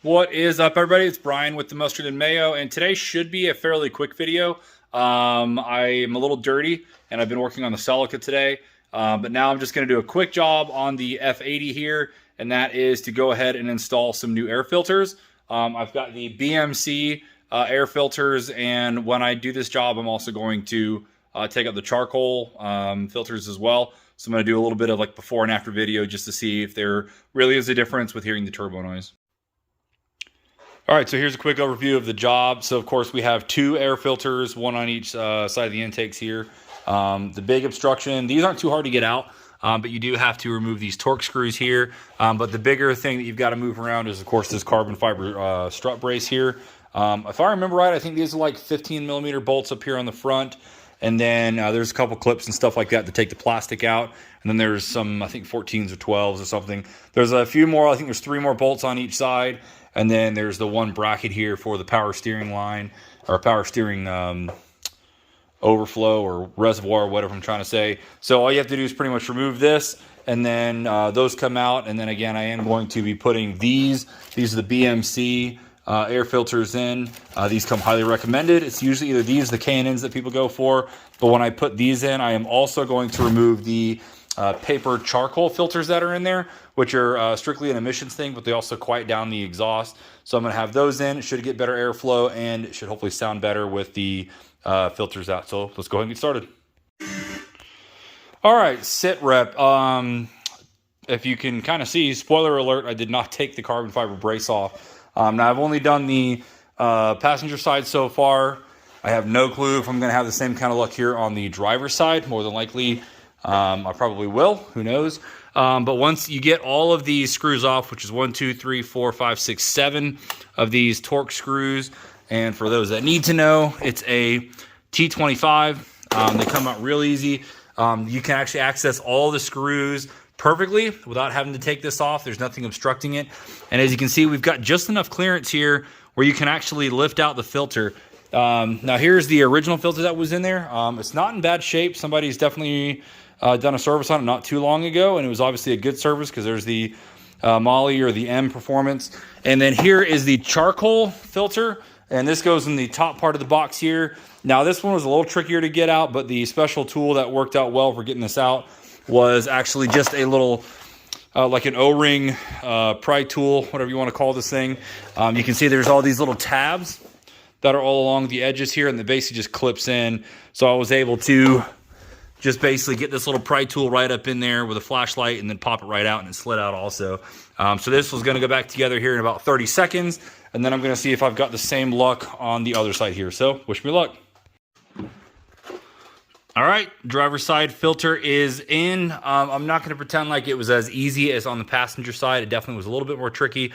What is up, everybody? It's Brian with the Mustard and Mayo, and today should be a fairly quick video. I am a little dirty, and I've been working on the Celica today, but now I'm just going to do a quick job on the F80 here, and that is to go ahead and install some new air filters. I've got the BMC air filters, and when I do this job, I'm also going to take out the charcoal filters as well. So I'm going to do a little bit of like before and after video just to see if there really is a difference with hearing the turbo noise. All right, so here's a quick overview of the job. So of course we have two air filters, one on each side of the intakes here. The big obstruction, these aren't too hard to get out, but you do have to remove these torque screws here. But the bigger thing that you've got to move around is of course this carbon fiber strut brace here. If I remember right, I think these are like 15mm bolts up here on the front. And then there's a couple clips and stuff like that to take the plastic out. And then there's some, I think 14s or 12s or something. There's a few more, I think there's 3 more bolts on each side. And then there's the one bracket here for the power steering line, or power steering overflow or reservoir, whatever I'm trying to say. So all you have to do is pretty much remove this, and then those come out. And then again, I am going to be putting these are the BMC air filters in. These come highly recommended. It's usually either these, the K&Ns that people go for, but when I put these in, I am also going to remove the paper charcoal filters that are in there, which are strictly an emissions thing, but they also quiet down the exhaust. So I'm going to have those in. It should get better airflow, and it should hopefully sound better with the filters out. So let's go ahead and get started. All right, sit rep. If you can kind of see, spoiler alert, I did not take the carbon fiber brace off. Now I've only done the passenger side so far. I have no clue if I'm going to have the same kind of luck here on the driver's side. More than likely, I probably will. Who knows? But once you get all of these screws off, which is 1, 2, 3, 4, 5, 6, 7 of these torque screws, and for those that need to know, it's a T25. They come out real easy. You can actually access all the screws perfectly without having to take this off. There's nothing obstructing it. And as you can see, we've got just enough clearance here where you can actually lift out the filter. Now here's the original filter that was in there. It's not in bad shape. Somebody's definitely done a service on it not too long ago, and it was obviously a good service because there's the Molly or the M Performance. And then here is the charcoal filter, and this goes in the top part of the box here. Now this one was a little trickier to get out, but the special tool that worked out well for getting this out was actually just a little like an O-ring pry tool, whatever you want to call this thing. You can see there's all these little tabs that are all along the edges here, and the basically just clips in. So I was able to just basically get this little pry tool right up in there with a flashlight and then pop it right out, and it slid out also. So this was going to go back together here in about 30 seconds, and then I'm going to see if I've got the same luck on the other side here. So wish me luck. All right, driver's side filter is in. I'm not going to pretend like it was as easy as on the passenger side. It definitely was a little bit more tricky.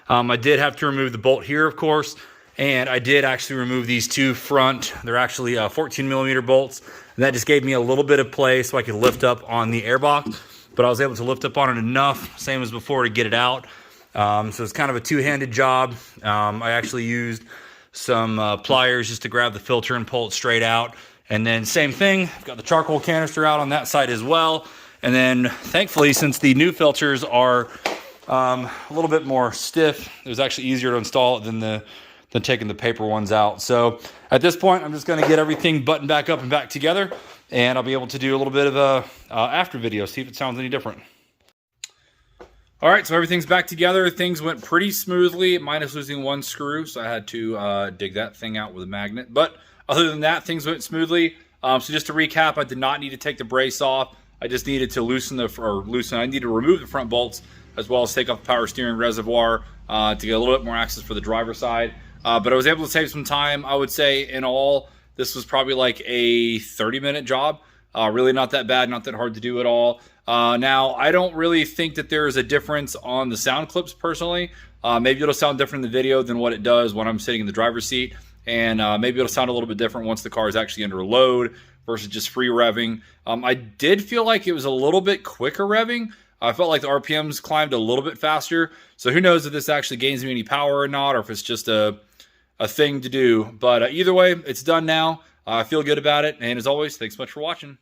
I did have to remove the bolt here, of course, and I did actually remove these two front. They're actually 14mm bolts, and that just gave me a little bit of play so I could lift up on the airbox, but I was able to lift up on it enough, same as before, to get it out. So it's kind of a two-handed job. I actually used some pliers just to grab the filter and pull it straight out. And then same thing, I've got the charcoal canister out on that side as well. And then thankfully, since the new filters are a little bit more stiff, it was actually easier to install it than taking the paper ones out. So at this point, I'm just going to get everything buttoned back up and back together, and I'll be able to do a little bit of a after video, see if it sounds any different. All right, so everything's back together. Things went pretty smoothly, minus losing one screw, so I had to dig that thing out with a magnet. But other than that, things went smoothly. So just to recap, I did not need to take the brace off. I just needed to I needed to remove the front bolts, as well as take off the power steering reservoir to get a little bit more access for the driver's side. But I was able to save some time. I would say in all, this was probably like a 30-minute job. Really not that bad, not that hard to do at all. Now, I don't really think that there is a difference on the sound clips personally. Maybe it'll sound different in the video than what it does when I'm sitting in the driver's seat. And maybe it'll sound a little bit different once the car is actually under load versus just free revving. I did feel like it was a little bit quicker revving. I felt like the RPMs climbed a little bit faster. So who knows if this actually gains me any power or not, or if it's just a thing to do. But either way, it's done now. I feel good about it. And as always, thanks so much for watching.